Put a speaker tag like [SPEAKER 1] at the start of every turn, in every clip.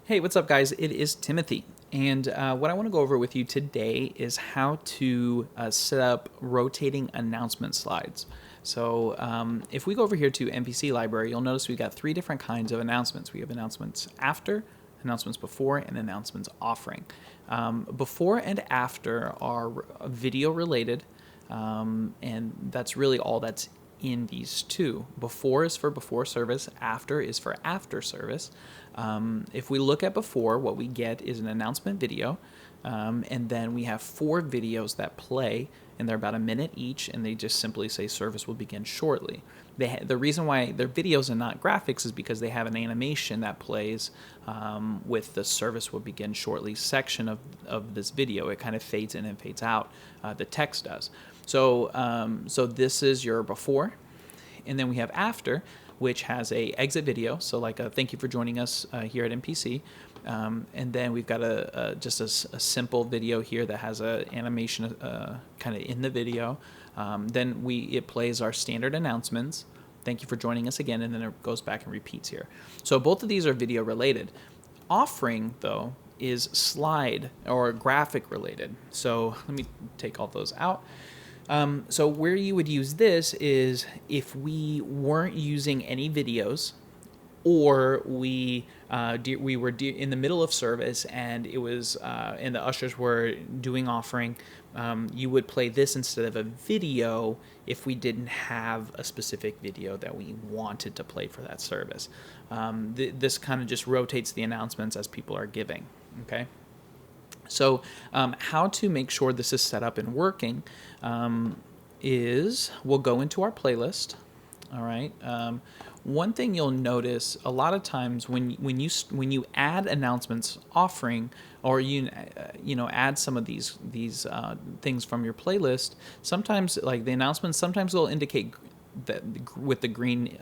[SPEAKER 1] Hey, what's up, guys? It is Timothy. And what I want to go over with you today is how to set up rotating announcement slides. So if we go over here to MPC Library, you'll notice we've got three different kinds of announcements. We have announcements after, announcements before, and announcements offering. Before and after are video related, and that's really all that's in these two. Before is for before service, after is for after service. If we look at before, what we get is an announcement video, and then we have four videos that play, and they're about a minute each, and they just simply say service will begin shortly. The reason why they're videos and not graphics is because they have an animation that plays with the service will begin shortly section of this video. It kind of fades in and fades out. The text does. So this is your before, and then we have after, which has a exit video. So like a thank you for joining us here at MPC. And then we've got just a simple video here that has an animation kind of in the video. Then it plays our standard announcements. Thank you for joining us again, and then it goes back and repeats here. So both of these are video related. Offering, though, is slide or graphic related. So let me take all those out. So where you would use this is if we weren't using any videos, or we were in the middle of service and it was and the ushers were doing offering. You would play this instead of a video if we didn't have a specific video that we wanted to play for that service. This kind of just rotates the announcements as people are giving. Okay. So how to make sure this is set up and working is we'll go into our playlist. All right. One thing you'll notice a lot of times when you add announcements offering, or you add some of these things from your playlist, sometimes like the announcements, sometimes they'll indicate that with the green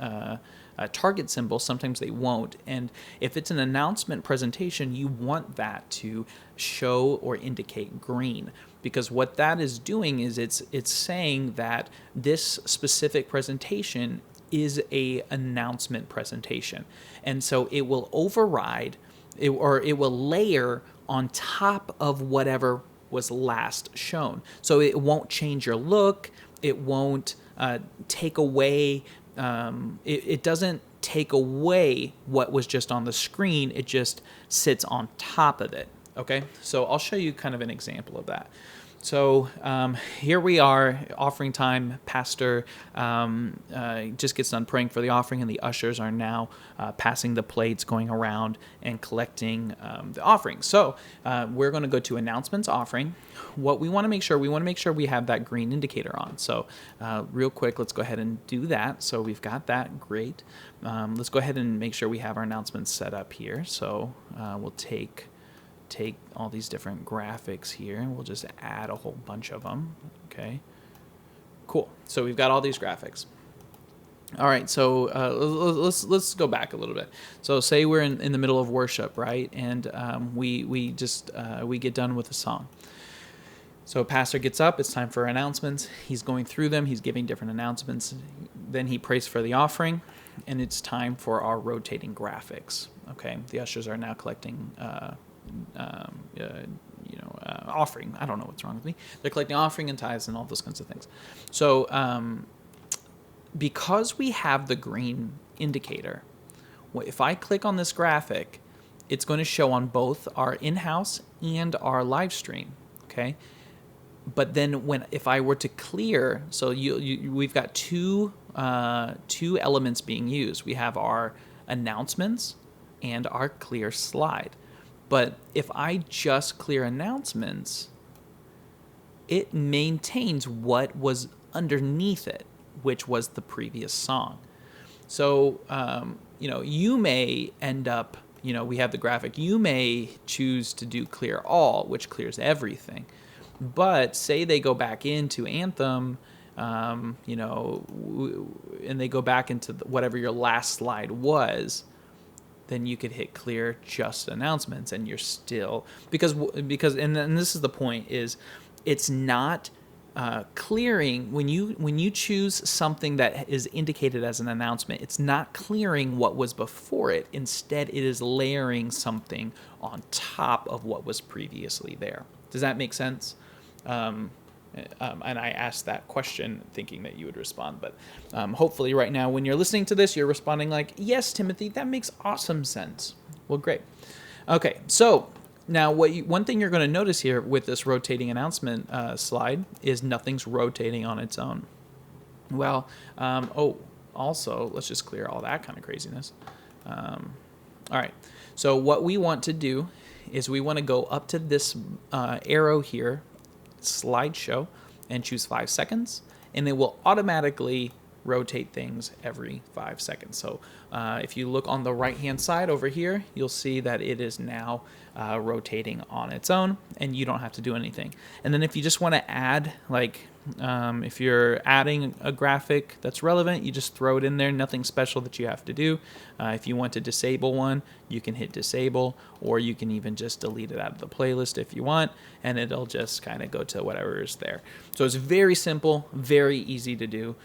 [SPEAKER 1] target symbol, sometimes they won't. And if it's an announcement presentation, you want that to show or indicate green, because what that is doing is it's saying that this specific presentation is a announcement presentation, and so it will override or it will layer on top of whatever was last shown. So it won't change your look. It won't take away. It doesn't take away what was just on the screen. It just sits on top of it. Okay, so I'll show you kind of an example of that. So here we are, offering time. Pastor just gets done praying for the offering, and the ushers are now passing the plates, going around and collecting the offering. So we're going to go to announcements offering. What we want to make sure, we have that green indicator on. So real quick, let's go ahead and do that. So we've got that. Great. Let's go ahead and make sure we have our announcements set up here. So we'll take all these different graphics here, and we'll just add a whole bunch of them. Okay, cool. So we've got all these graphics. All right, so let's go back a little bit. So say we're in the middle of worship, right? And we get done with a song. So pastor gets up, it's time for announcements. He's going through them, he's giving different announcements. Then he prays for the offering, and it's time for our rotating graphics. Okay, the ushers are now collecting offering. I don't know what's wrong with me. They're collecting offering and tithes and all those kinds of things. So because we have the green indicator, if I click on this graphic, it's going to show on both our in-house and our live stream. Okay, but then if I were to clear, so we've got two elements being used. We have our announcements and our clear slide. But if I just clear announcements, it maintains what was underneath it, which was the previous song. So, you may end up, we have the graphic. You may choose to do clear all, which clears everything. But say they go back into Anthem, and they go back into whatever your last slide was, then you could hit clear just announcements, and you're still, because and this is the point, is it's not clearing, when you choose something that is indicated as an announcement, it's not clearing what was before it. Instead, it is layering something on top of what was previously there. Does that make sense? And I asked that question thinking that you would respond, but hopefully right now when you're listening to this, you're responding like, yes, Timothy, that makes awesome sense. Well, great. Okay, so now one thing you're going to notice here with this rotating announcement slide is nothing's rotating on its own. Well, also, let's just clear all that kind of craziness. All right, so what we want to do is we want to go up to this arrow here, slideshow, and choose 5 seconds, and it will automatically rotate things every 5 seconds. So if you look on the right hand side over here, you'll see that it is now rotating on its own, and you don't have to do anything. And then if you just want to add, like if you're adding a graphic that's relevant, you just throw it in there. Nothing special that you have to do. If you want to disable one, you can hit disable, or you can even just delete it out of the playlist if you want, and it'll just kind of go to whatever is there. So it's very simple, very easy to do.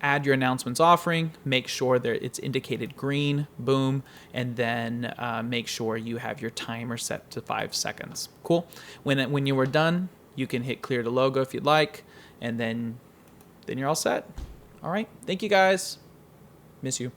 [SPEAKER 1] Add your announcements offering, make sure that it's indicated green, boom, and then make sure you have your timer set to 5 seconds. Cool. When you are done, you can hit clear to logo if you'd like, and then you're all set. All right. Thank you guys. Miss you.